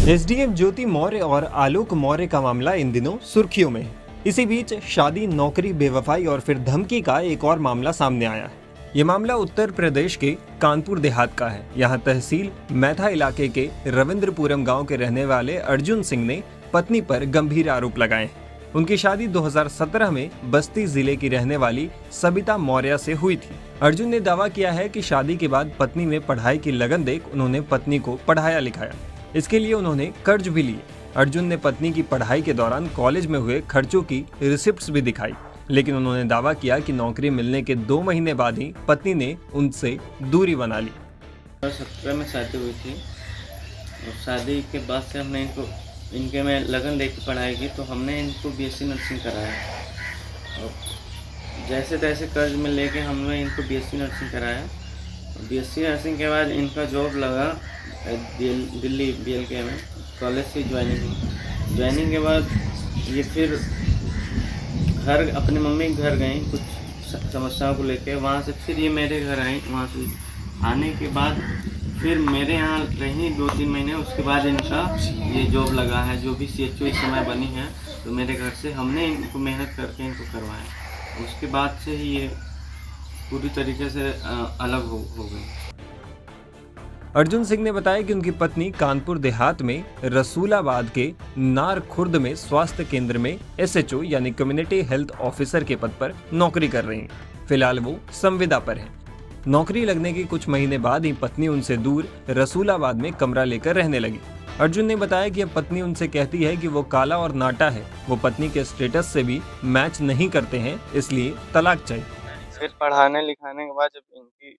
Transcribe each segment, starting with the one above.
SDM ज्योति मौर्य और आलोक मौर्य का मामला इन दिनों सुर्खियों में है। इसी बीच शादी, नौकरी, बेवफाई और फिर धमकी का एक और मामला सामने आया है। ये मामला उत्तर प्रदेश के कानपुर देहात का है। यहाँ तहसील मैथा इलाके के रविंद्रपुरम गांव के रहने वाले अर्जुन सिंह ने पत्नी पर गंभीर आरोप लगाए हैं। उनकी शादी 2017 में बस्ती जिले की रहने वाली सबिता मौर्य से हुई थी। अर्जुन ने दावा किया है कि शादी के बाद पत्नी में पढ़ाई की लगन देख उन्होंने पत्नी को पढ़ाया लिखाया। इसके लिए उन्होंने कर्ज भी लिए। अर्जुन ने पत्नी की पढ़ाई के दौरान कॉलेज में हुए खर्चों की रिसिप्ट्स भी दिखाई, लेकिन उन्होंने दावा किया कि नौकरी मिलने के 2 महीने बाद ही पत्नी ने उनसे दूरी बना ली। 2017 में शादी हुई थी और शादी के बाद से हमने इनके में लगन लेके पढ़ाई की, तो हमने इनको बीएससी नर्सिंग कराया और जैसे तैसे कर्ज में लेके हमने इनको बीएससी नर्सिंग कराया। बीएससी नर्सिंग के बाद इनका जॉब लगा दिल्ली BLK में, कॉलेज से ज्वाइनिंग के बाद ये फिर घर अपने मम्मी के घर गई कुछ समस्याओं को लेके। वहाँ से फिर ये मेरे घर आई। वहाँ से आने के बाद फिर मेरे यहाँ रही 2-3 महीने। उसके बाद इनका ये जॉब लगा है, जो भी CHO इस समय बनी है, तो मेरे घर से हमने इनको मेहनत करके इनको करवाया। उसके बाद से ही ये पूरी तरीके से अलग हो गई। अर्जुन सिंह ने बताया कि उनकी पत्नी कानपुर देहात में रसूलाबाद के नार खुर्द में स्वास्थ्य केंद्र में SHO यानी कम्युनिटी हेल्थ ऑफिसर के पद पर नौकरी कर रही हैं। फिलहाल वो संविदा पर हैं। नौकरी लगने के कुछ महीने बाद ही पत्नी उनसे दूर रसूलाबाद में कमरा लेकर रहने लगी। अर्जुन ने बताया कि अब पत्नी उनसे कहती है कि वो काला और नाटा है, वो पत्नी के स्टेटस से भी मैच नहीं करते हैं, इसलिए तलाक चाहिए। फिर पढ़ाने लिखाने के बाद जब इनकी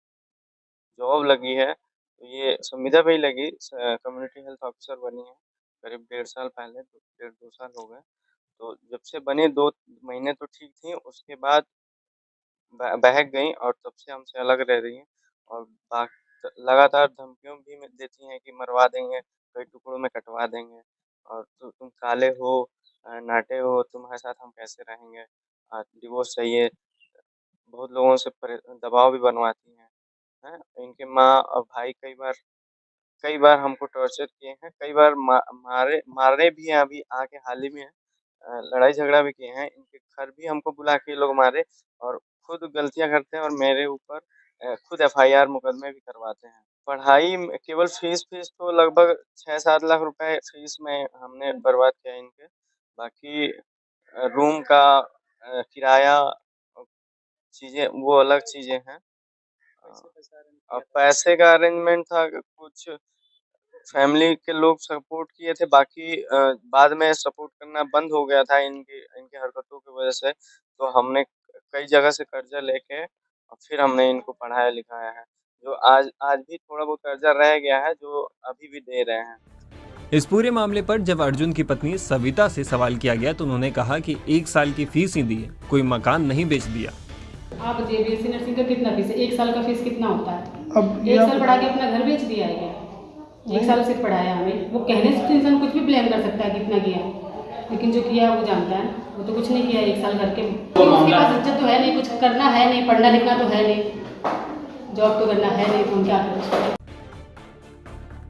जॉब लगी है तो ये संविदा पे ही लगी, कम्युनिटी हेल्थ ऑफिसर बनी है। करीब 1.5 साल पहले, 1.5-2 साल हो गए। तो जब से बने 2 महीने तो ठीक थी, उसके बाद बहक गई और तब से हमसे अलग रह रही हैं और लगातार धमकियों भी देती हैं कि मरवा देंगे, कई टुकड़ों में कटवा देंगे और तुम काले हो, नाटे हो, तुम्हारे साथ हम कैसे रहेंगे, डिवोर्स चाहिए। बहुत लोगों से दबाव भी बनवाती हैं। इनके माँ और भाई कई बार हमको टॉर्चर किए हैं, कई बार मारे भी हैं। अभी आके हाल ही में लड़ाई झगड़ा भी किए हैं। इनके घर भी हमको बुला के ये लोग मारे और खुद गलतियां करते हैं और मेरे ऊपर खुद FIR मुकदमे भी करवाते हैं। पढ़ाई में केवल फीस तो लगभग 6-7 लाख रुपए फीस में हमने बर्बाद किया इनके। बाकी रूम का किराया चीजें वो अलग चीजें हैं। और पैसे का अरेंजमेंट था, कुछ फैमिली के लोग सपोर्ट किए थे, बाकी बाद में सपोर्ट करना बंद हो गया था इनकी हरकतों की वजह से। तो हमने कई जगह से कर्जा लेके और फिर हमने इनको पढ़ाया लिखाया है, जो आज भी थोड़ा बहुत कर्जा रह गया है, जो अभी भी दे रहे हैं। इस पूरे मामले पर जब अर्जुन की पत्नी सविता से सवाल किया गया तो उन्होंने कहा कि 1 साल की फीस ही दी है, कोई मकान नहीं बेच दिया। आप बताइए बीएससी नर्सिंग का कितना फीस है? 1 साल का फीस कितना होता है? अब 1 साल पढ़ा के अपना घर बेच दिया है क्या? 1 साल से पढ़ाया हमें। वो कहने से तो इंसान कुछ भी ब्लेम कर सकता है कितना किया, लेकिन जो किया वो जानता है। वो तो कुछ नहीं किया 1 साल करके। उसके पास इज्जत तो है नहीं, कुछ करना है नहीं, पढ़ना लिखना तो है नहीं, जॉब तो करना है नहीं, तो हम क्या करें?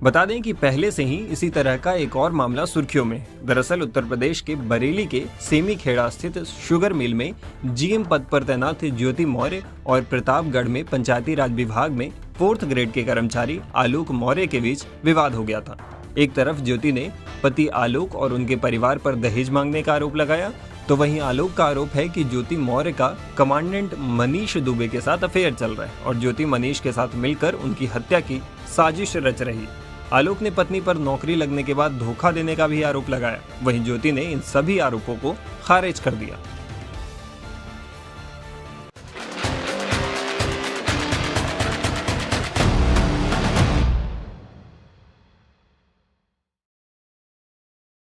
बता दें कि पहले से ही इसी तरह का एक और मामला सुर्खियों में है। दरअसल उत्तर प्रदेश के बरेली के सेमी खेड़ा स्थित शुगर मिल में GM पद पर तैनात ज्योति मौर्य और प्रतापगढ़ में पंचायती राज विभाग में 4th ग्रेड के कर्मचारी आलोक मौर्य के बीच विवाद हो गया था। एक तरफ ज्योति ने पति आलोक और उनके परिवार पर दहेज मांगने का आरोप लगाया, तो वहीं आलोक का आरोप है कि ज्योति मौर्य का कमांडेंट मनीष दुबे के साथ अफेयर चल रहा है और ज्योति मनीष के साथ मिलकर उनकी हत्या की साजिश रच रही। आलोक ने पत्नी पर नौकरी लगने के बाद धोखा देने का भी आरोप लगाया। वहीं ज्योति ने इन सभी आरोपों को खारिज कर दिया।